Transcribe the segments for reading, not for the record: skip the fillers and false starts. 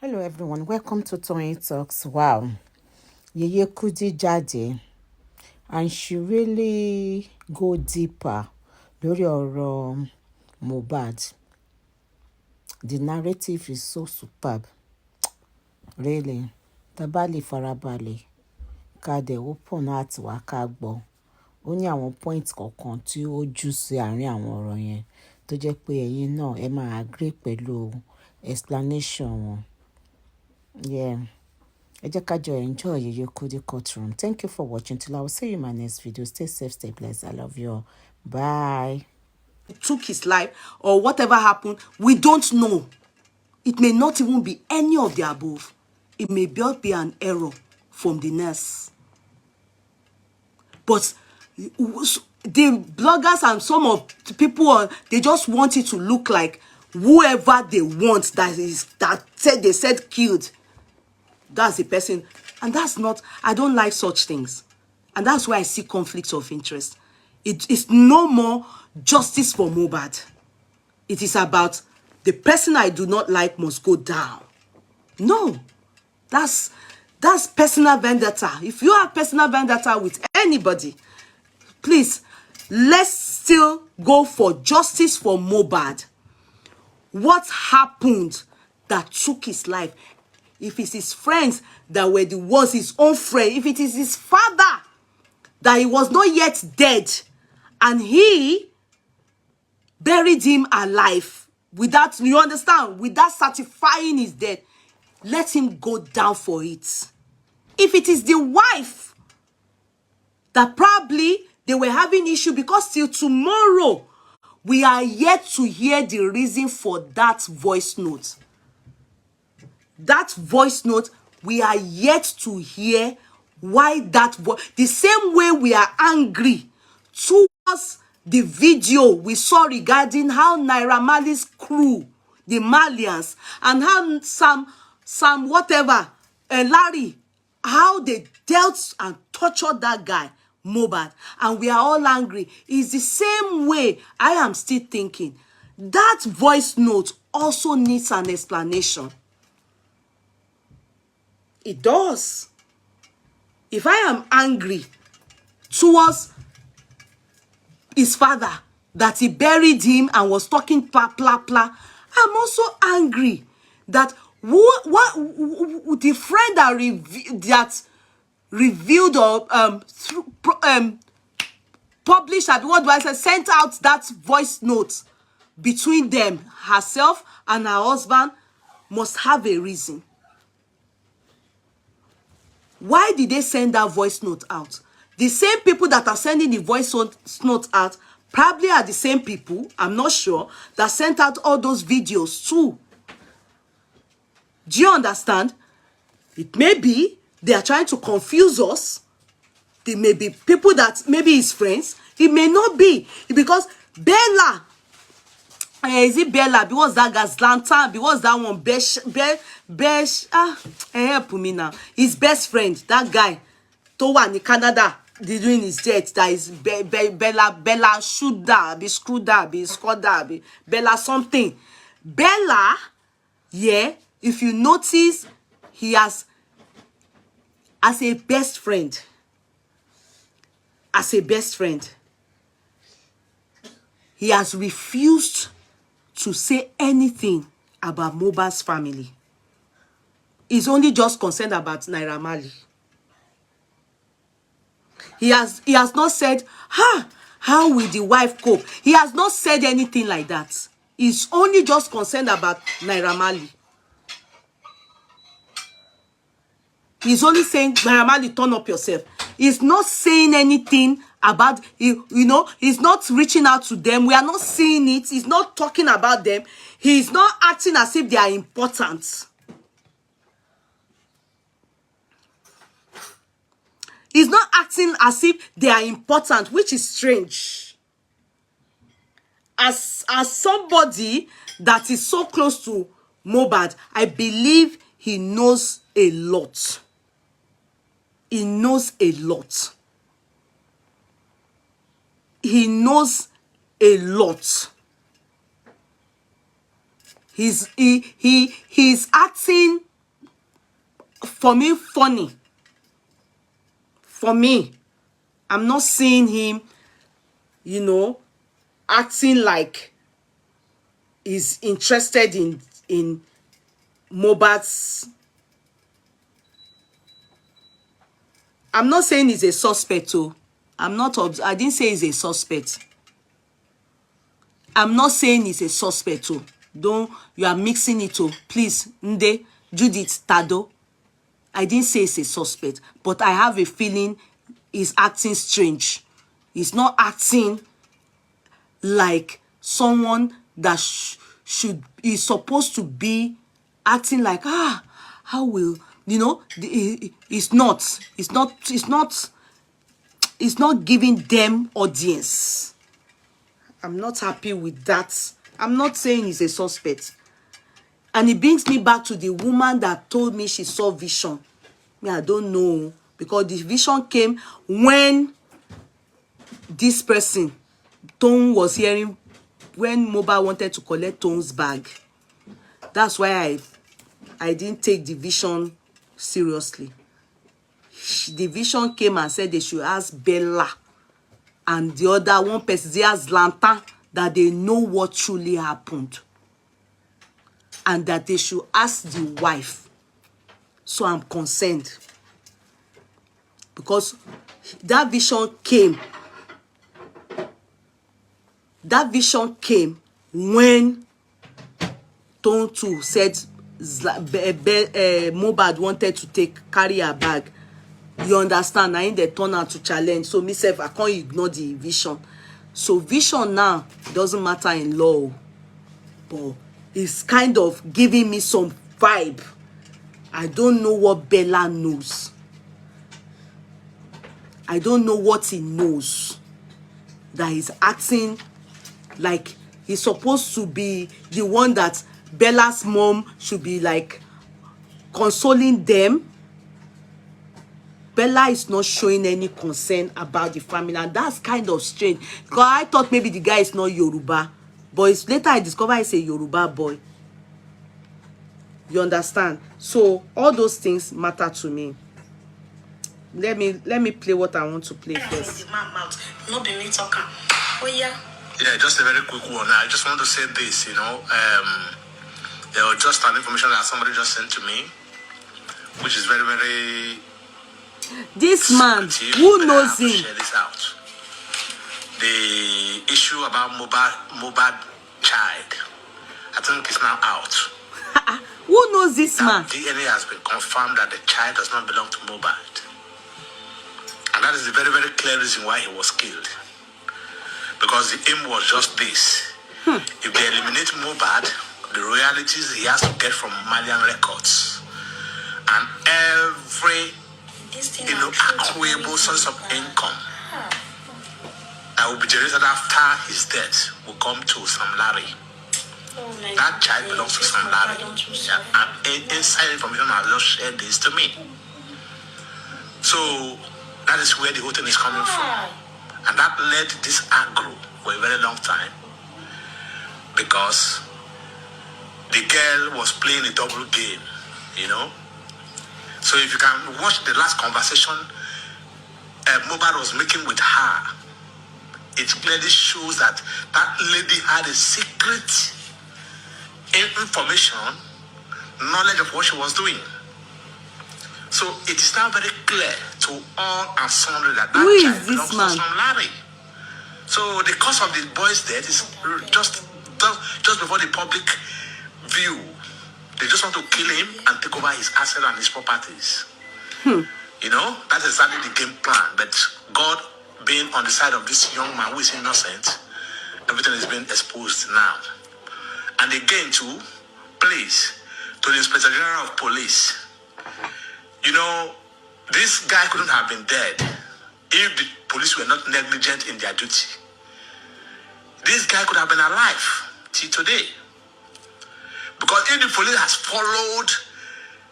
Hello everyone, welcome to Tony Talks. Wow, Yeye Kudi jáde and she really go deeper lórí ọ̀rọ̀ Muhbad. The narrative is so superb, really. Tá bá lè farabalẹ̀ ká dẹ̀ open heart wa ká gbọ́. Ó ní àwọn point kọ̀ọ̀kan tí ó jù sí àárín àwọn ọ̀rọ̀ yẹn tó jẹ́ pé ẹ̀yin náà ẹ máa agree pẹ̀lú explanation wọn. Yeah. Ẹ jẹ́ ká jọ enjoy Yeye Kudi courtroom. Thank you for watching. Till I will see you in my next video. Stay safe, stay blessed. I love you all. Bye. Took his life or whatever happened, we don't know. It may not even be any of the above. It may just be an error from the nurse. But the bloggers and some of the people, they just want it to look like whoever they want that they said killed. That's the person. And that's not, I don't like such things. And that's why I see conflicts of interest. It is no more justice for Muhbad. It is about the person I do not like must go down. No, that's personal vendetta. If you have personal vendetta with anybody, please, let's still go for justice for Muhbad. What happened that took his life? If it's his friends that were the ones, his own friend, if it is his father that he was not yet dead and he buried him alive without, you understand, without certifying his death, let him go down for it. If it is the wife that probably they were having issue, because till tomorrow we are yet to hear the reason for that voice note. That voice note, we are yet to hear why that voice, the same way we are angry towards the video we saw regarding how Naira Marley's crew, the Malians, and how some whatever, Larry, how they dealt and tortured that guy, Muhbad, and we are all angry. It's the same way I am still thinking. That voice note also needs an explanation. It does. If I am angry towards his father that he buried him and was talking blah blah blah, I'm also angry that the friend that revealed or published, what do I say, sent out that voice note between them, herself and her husband, must have a reason. Why did they send that voice note out? The same people that are sending the voice note out probably are the same people, I'm not sure, that sent out all those videos too. Do you understand? It may be they are trying to confuse us. They may be people that maybe his friends. It may not be. Because Bella, is it Bella? Because that guy's lantern, because that one, help me now. His best friend, that guy, Towa in Canada, during his death, that is Bella Shuda, be Screwda, be Skoda, be Bella something. Bella, yeah, if you notice, he has, as a best friend, he has refused to say anything about Muhbad's family. He's only just concerned about Naira Marley. He has not said, how will the wife cope? He has not said anything like that. He's only just concerned about Naira Marley. He's only saying, Naira Marley, turn up yourself. He's not saying anything about, you know, he's not reaching out to them. We are not seeing it. He's not talking about them. He's not acting as if they are important. He's not acting as if they are important, which is strange. As somebody that is so close to Muhbad, I believe he knows a lot. He knows a lot. He knows a lot. He's acting for me, funny. For me, I'm not seeing him, you know, acting like he's interested in Muhbad's. I'm not saying he's a suspect, oh. I didn't say he's a suspect. I'm not saying he's a suspect, oh. You are mixing it, oh. Please, Nde, Judith, Tado. I didn't say he's a suspect, but I have a feeling he's acting strange. He's not acting like someone that is supposed to be acting like, how will, you know, it's not giving them audience. I'm not happy with that. I'm not saying he's a suspect. And it brings me back to the woman that told me she saw vision. Me, I don't know. Because the vision came when this person, Tone, was hearing, when Muhbad wanted to collect Tone's bag. That's why I didn't take the vision seriously. The vision came and said they should ask Bella and the other one person, they asked Lanta, that they know what truly happened. And that they should ask the wife. So I'm concerned. Because that vision came. That vision came when Tontu said Muhbad wanted to carry her bag. You understand? I ain't the turn out to challenge. So myself, I can't ignore the vision. So vision now doesn't matter in law. But it's kind of giving me some vibe. I don't know what Bella knows. I don't know what he knows. That he's acting like he's supposed to be the one that Bella's mom should be like consoling them. Bella is not showing any concern about the family, and that's kind of strange. Because I thought maybe the guy is not Yoruba, but later I discovered he's a Yoruba boy. You understand? So all those things matter to me. Let me play what I want to play first. Not be me talking. Oh yeah. Yeah, just a very quick one. I just want to say this, there was just an information that somebody just sent to me, which is very, very. This man, who knows him? Share this out. The issue about Muhbad child, I think it's now out. Who knows this man? DNA has been confirmed that the child does not belong to Muhbad. And that is the very, very clear reason why he was killed. Because the aim was just this. If they eliminate Muhbad, the royalties he has to get from Malian records and every accruable source of income that will be generated after his death will come to Sam Larry. That child belongs to Sam Larry. And inside information has just shared this to me. So that is where the whole thing is coming from. And that led this aggro for a very long time. Because the girl was playing a double game, So if you can watch the last conversation Muhbad was making with her, it clearly shows that that lady had a secret information, knowledge of what she was doing. So it is now very clear to all and sundry that child belongs to some Larry. So the cause of the boy's death is just before the public view. They just want to kill him and take over his assets and his properties. That's exactly the game plan. But God being on the side of this young man who is innocent, everything is being exposed now. And again, to the Inspector General of Police, this guy couldn't have been dead if the police were not negligent in their duty. This guy could have been alive till today. Because if the police has followed,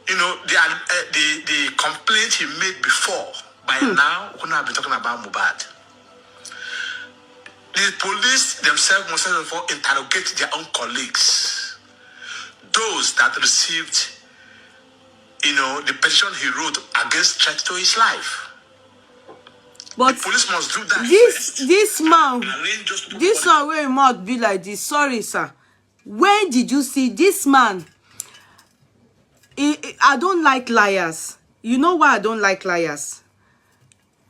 the complaint he made before, by now, we couldn't have been talking about Muhbad. The police themselves must therefore interrogate their own colleagues, those that received, the petition he wrote against threat to his life. But the police must do that. This man, this one where mouth be like this. Sorry, sir. When did you see this man? I don't like liars. You know why I don't like liars?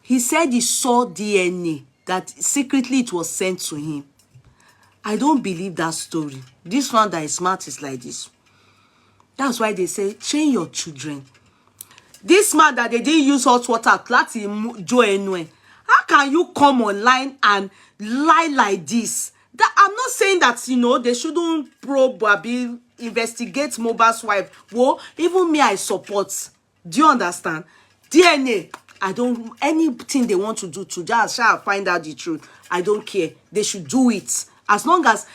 He said he saw DNA, that secretly it was sent to him. I don't believe that story. This one that is smart is like this. That's why they say, train your children. This man that they didn't use hot water, how can you come online and lie like this? That I'm not saying that, they shouldn't probe or investigate Muhbad's wife. Well, even me, I support. Do you understand? DNA, I don't, anything they want to do to just shall find out the truth. I don't care. They should do it. As long as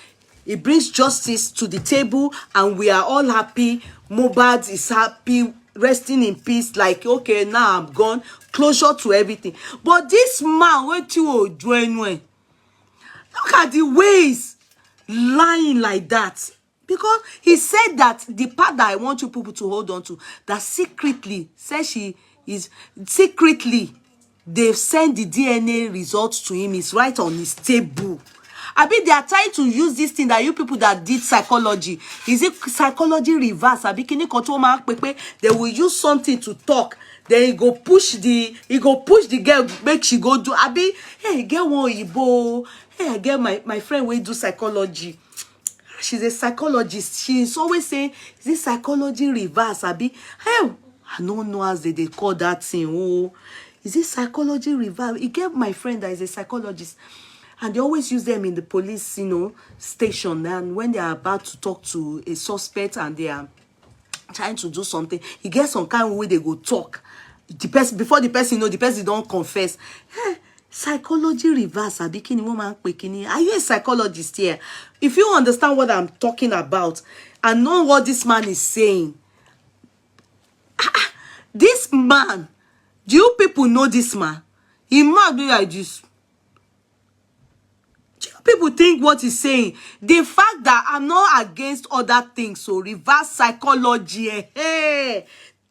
it brings justice to the table and we are all happy, Muhbad is happy, resting in peace, like, okay, now I'm gone, closure to everything. But this man went to join when. Look at the ways lying like that. Because he said that the part that I want you people to hold on to, that secretly, says she is secretly, they've sent the DNA results to him, it's right on his table. I mean, they are trying to use this thing that you people that did psychology. Is it psychology reverse? I mean, they will use something to talk. Then he go push the girl, make she go do. I mean, hey, get one Igbo. Hey, I get my friend will do psychology. She's a psychologist. She's always saying, is this psychology reverse? Abi, hey, I don't know as they call that thing. Oh, is this psychology reverse? He gave my friend that is a psychologist. And they always use them in the police, station. And when they are about to talk to a suspect and they are trying to do something, he gets some kind of way they go talk. The person, before the person the person don't confess. Hey, psychology reverse. Are you a psychologist here? If you understand what I'm talking about and know what this man is saying, this man, do you people know this man? He might be like this. People think what he's saying. The fact that I'm not against other things, so reverse psychology. Hey,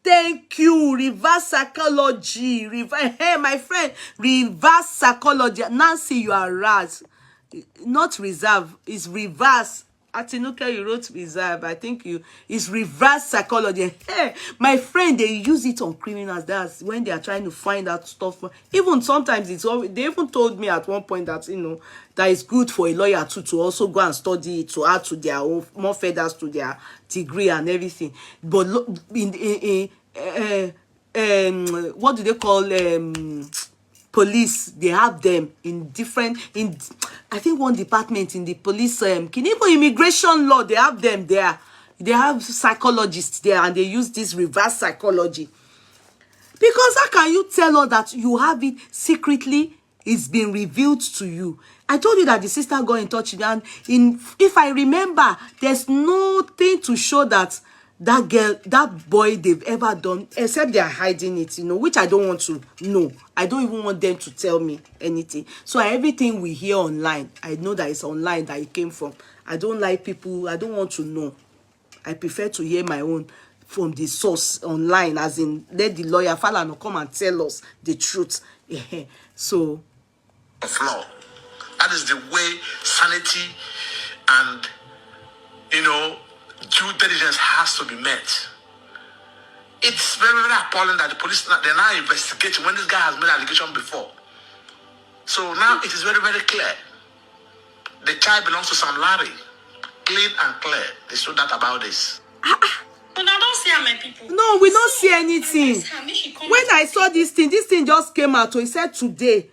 thank you, reverse psychology. Hey, my friend, reverse psychology. Nancy, you are right. Not reserve, it's reverse. Atinuke, you wrote reserve. I think it's reverse psychology. Hey, my friend, they use it on criminals. That's when they are trying to find out stuff. Even sometimes they even told me at one point that that it's good for a lawyer to also go and study it to add to their own more feathers to their degree and everything. But what do they call police? They have them in different I think one department in the police, even immigration law, they have them there. They have psychologists there and they use this reverse psychology. Because how can you tell us that you have it secretly? It's been revealed to you. I told you that the sister got in touch with me, and if I remember, there's nothing to show that that girl, that boy they've ever done, except they are hiding it, which I don't want to know. I don't even want them to tell me anything. So everything we hear online, I know that it's online that it came from. I don't like people, I don't want to know. I prefer to hear my own from the source online, as in let the lawyer Falana come and tell us the truth. So of law. That is the way sanity and due diligence has to be met. It's very, very appalling that the police they're now investigating when this guy has made allegation before. So now it is very, very clear. The child belongs to Sam Larry. Clean and clear. They showed that about this. But I don't see how many people. No, we don't see anything. When I saw this thing just came out. So he said today.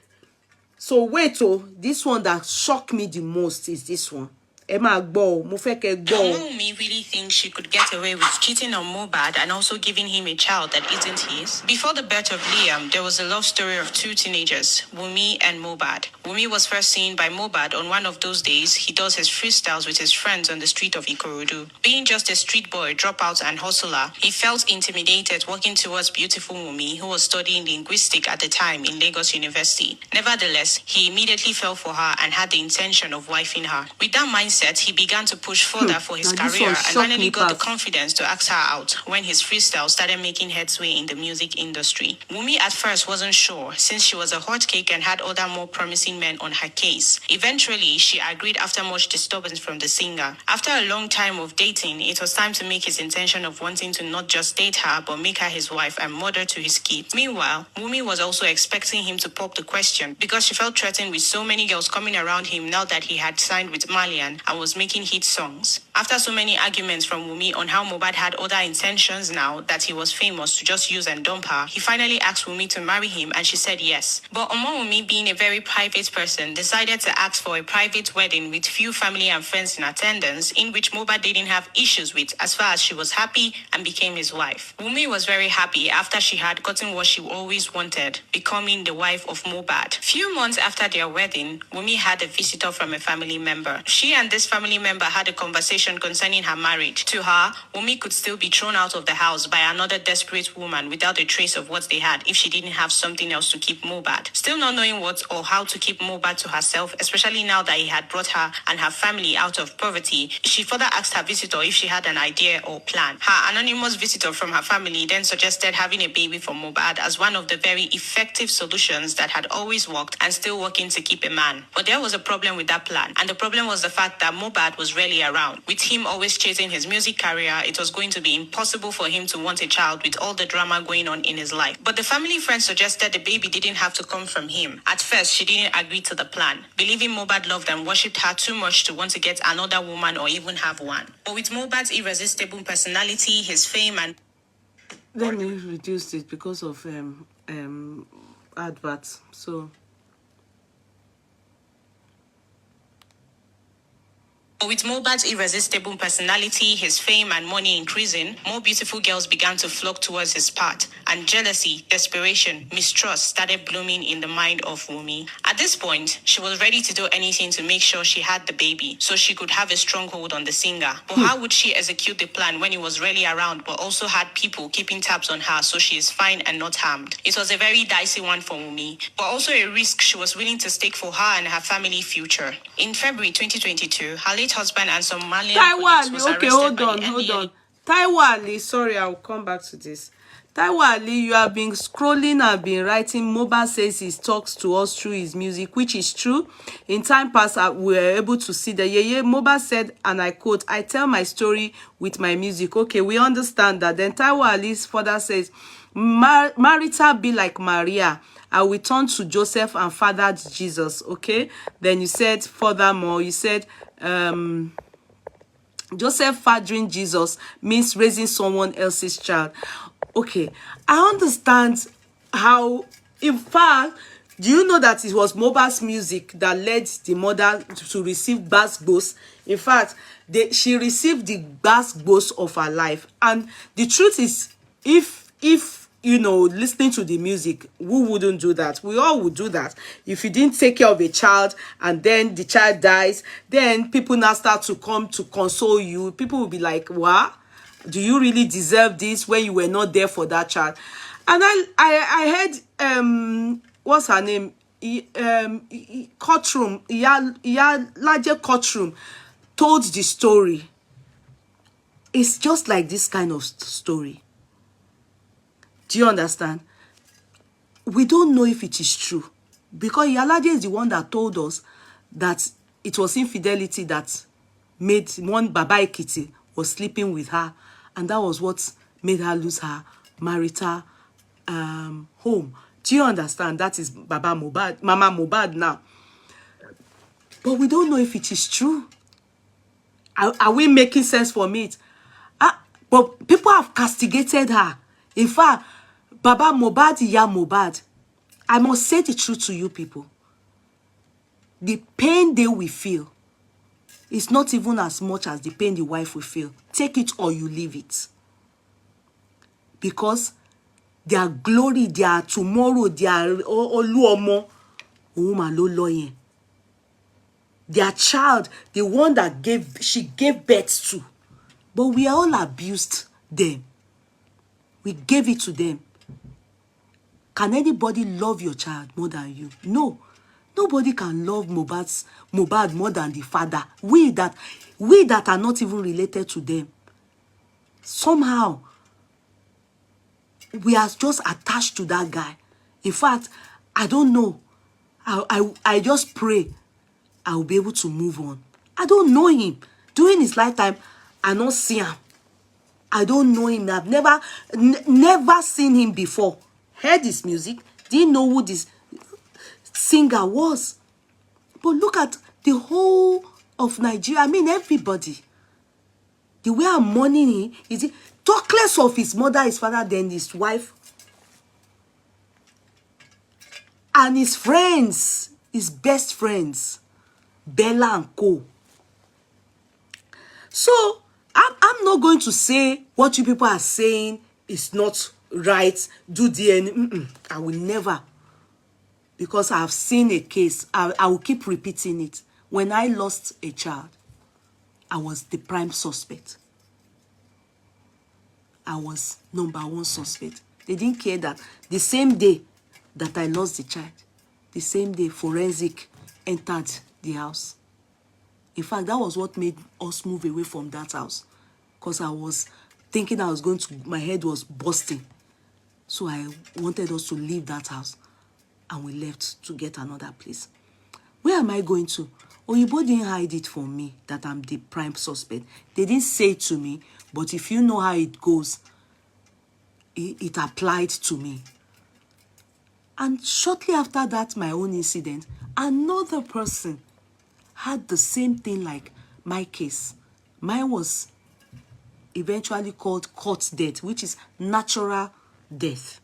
So wait, this one that shocked me the most is this one. Emma Gbo, Wunmi really thinks she could get away with cheating on Muhbad and also giving him a child that isn't his. Before the birth of Liam, there was a love story of two teenagers, Wunmi and Muhbad. Wunmi was first seen by Muhbad on one of those days he does his freestyles with his friends on the street of Ikorodu. Being just a street boy, dropout and hustler, he felt intimidated walking towards beautiful Wunmi, who was studying linguistics at the time in Lagos University. Nevertheless, he immediately fell for her and had the intention of wifing her. With that mindset mindset, he began to push further for his Now this career one and shock finally me got the pass. confidence to ask her out when his freestyle started making headway in the music industry. Wumi at first wasn't sure since she was a hot cake and had other more promising men on her case. Eventually, she agreed after much disturbance from the singer. After a long time of dating, it was time to make his intention of wanting to not just date her but make her his wife and mother to his kids. Meanwhile, Wumi was also expecting him to pop the question because she felt threatened with so many girls coming around him now that he had signed with Malian and was making hit songs. After so many arguments from Wumi on how Muhbad had other intentions now that he was famous to just use and dump her, he finally asked Wumi to marry him and she said yes. But Wumi, being a very private person, decided to ask for a private wedding with few family and friends in attendance, in which Muhbad didn't have issues with as far as she was happy and became his wife. Wumi was very happy after she had gotten what she always wanted, becoming the wife of Muhbad. Few months after their wedding, Wumi had a visitor from a family member. She and this family member had a conversation concerning her marriage. To her, Wumi could still be thrown out of the house by another desperate woman without a trace of what they had if she didn't have something else to keep Muhbad. Still not knowing what or how to keep Muhbad to herself, especially now that he had brought her and her family out of poverty, she further asked her visitor if she had an idea or plan. Her anonymous visitor from her family then suggested having a baby for Muhbad as one of the very effective solutions that had always worked and still working to keep a man. But there was a problem with that plan, and the problem was the fact that Muhbad was rarely around. With him always chasing his music career, it was going to be impossible for him to want a child with all the drama going on in his life. But the family friend suggested the baby didn't have to come from him. At first, she didn't agree to the plan, believing Muhbad loved and worshipped her too much to want to get another woman or even have one. But with Muhbad's irresistible personality, his fame and Let me reduce it because of adverts. So with Muhbad's irresistible personality, his fame and money increasing, more beautiful girls began to flock towards his path, and jealousy, desperation, mistrust started blooming in the mind of Wumi. At this point, she was ready to do anything to make sure she had the baby, so she could have a stronghold on the singer. But how would she execute the plan when he was rarely around, but also had people keeping tabs on her so she is fine and not harmed? It was a very dicey one for Wumi, but also a risk she was willing to take for her and her family future. In February 2022, her late husband and some Malian police was okay, arrested hold by on, the hold NDLEA. on. Taiwo Ali, sorry, I'll come back to this. Taiwo Ali, you have been scrolling and been writing. Muhbad says he talks to us through his music, which is true. In time past, we were able to see that. Muhbad said, and I quote, "I tell my story with my music." Okay, we understand that. Then Taiwo Ali's father says, Marita be like Maria. I will turn to Joseph and fathered Jesus. Okay. Then you said, furthermore, you said, Joseph fathering Jesus means raising someone else's child. Okay, I understand how, in fact, do you know that it was Muhbad's music that led the mother to receive bass? In fact, she received the bass of her life. And the truth is, if you know, listening to the music, who wouldn't do that? We all would do that. If you didn't take care of a child and then the child dies, then people now start to come to console you. People will be like, what? Do you really deserve this when you were not there for that child? And I heard, what's her name? Courtroom, larger courtroom told the story. It's just like this kind of story. Do you understand? We don't know if it is true, because Iyalaje is the one that told us that it was infidelity that made one Baba Ekiti was sleeping with her, and that was what made her lose her marital home. Do you understand? That is Baba Muhbad, Mama Muhbad now. But we don't know if it is true. Are we making sense from it? But people have castigated her. In fact, Baba Muhbad, Iya Muhbad, I must say the truth to you people. The pain they will feel is not even as much as the pain the wife will feel. Take it or you leave it. Because their glory, their tomorrow, their Oluomo, their child, the one that she gave birth to. But we all abused them. We gave it to them. Can anybody love your child more than you? No. Nobody can love Muhbad more than the father. We that are not even related to them. Somehow, we are just attached to that guy. In fact, I don't know. I just pray I will be able to move on. I don't know him. During his lifetime, I don't see him. I don't know him. I've never seen him before. Heard his music. Didn't know who this singer was. But look at the whole of Nigeria. I mean, everybody. The way I'm mourning him is talk less of his mother, his father, than his wife. And his friends, his best friends, Bella and Co. So, I'm not going to say what you people are saying is not right, do DNA. I will never. Because I've seen a case. I will keep repeating it. When I lost a child, I was the prime suspect. I was #1 suspect. They didn't care that the same day that I lost the child, the same day forensic entered the house. In fact, that was what made us move away from that house. Because I was thinking my head was busting. So I wanted us to leave that house. And we left to get another place. Where am I going to? Oyibo didn't hide it from me that I'm the prime suspect. They didn't say it to me, but if you know how it goes, it applied to me. And shortly after that, my own incident, another person had the same thing like my case. Mine was eventually called court death, which is natural death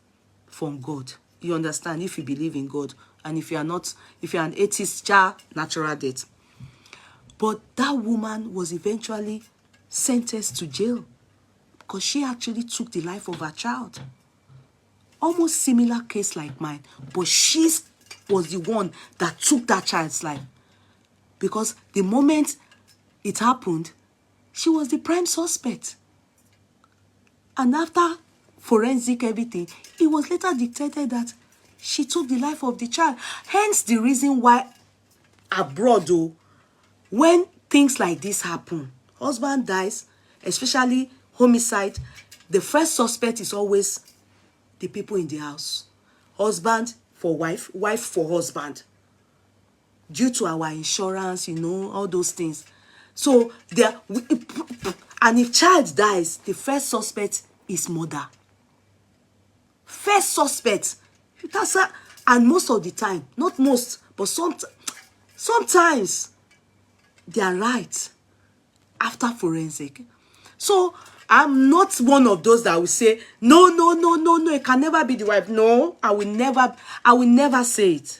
from God. You understand? If you believe in God. And if you are not, if you're an atheist, natural death. But that woman was eventually sentenced to jail because she actually took the life of her child. Almost similar case like mine, but she was the one that took that child's life. Because the moment it happened, she was the prime suspect. And after forensic everything, it was later detected that she took the life of the child. Hence the reason why abroad, though, when things like this happen, husband dies, especially homicide, the first suspect is always the people in the house. Husband for wife, wife for husband. Due to our insurance, all those things. So, and if child dies, the first suspect is mother. First suspect. And most of the time, not most, but sometimes, they are right after forensic. So, I'm not one of those that will say, no, it can never be the wife. No, I will never say it.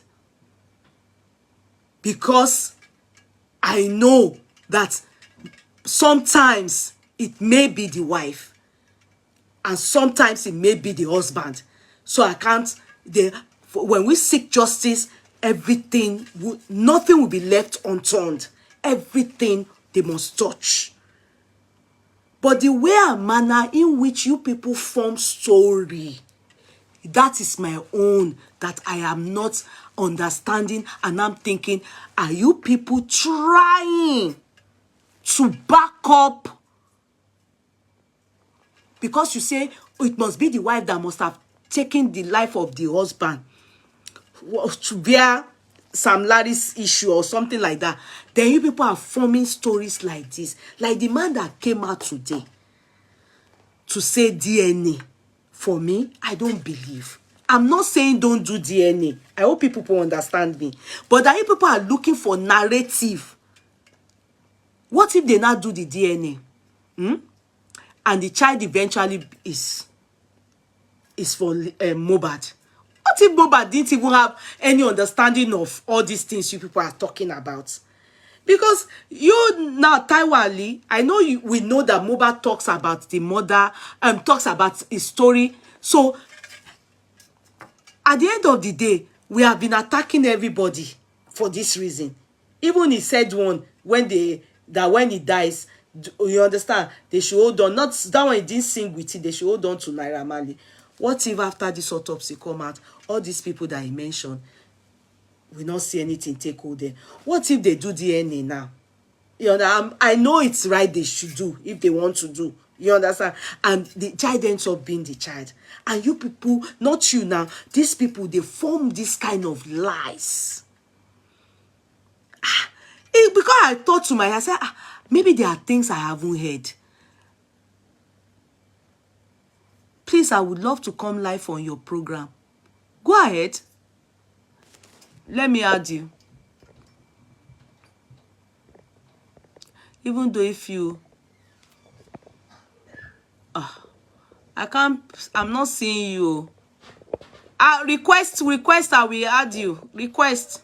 Because I know that sometimes it may be the wife and sometimes it may be the husband. So I can't, when we seek justice, nothing will be left unturned. Everything they must touch. But the way and manner in which you people form story, that is my own, that I am not understanding, and I'm thinking, are you people trying to back up? Because you say it must be the wife that must have taken the life of the husband to bear Sam Larry's issue or something like that. Then you people are forming stories like this. Like the man that came out today to say DNA. For me, I don't believe. I'm not saying don't do DNA. I hope people understand me. But that you people are looking for narrative. What if they not do the DNA? And the child eventually is for Muhbad? What if Muhbad didn't even have any understanding of all these things you people are talking about? Because you now, Taiwali, I know we know that Muhbad talks about the mother, talks about his story. So, at the end of the day, we have been attacking everybody for this reason. Even he said one, when he dies, you understand, they should hold on. Not that one he didn't sing with it, they should hold on to Naira Marley. What if after this autopsy come out, all these people that he mentioned, we not see anything take hold there. What if they do DNA now? You know, I know it's right they should do if they want to do. You understand? And the child ends up being the child. And you people, not you now, these people, they form this kind of lies. Because I thought to myself, I said, maybe there are things I haven't heard. Please, I would love to come live on your program. Go ahead. Let me add you. Even though if you... I can't... I'm not seeing you. Request, I will add you. Request.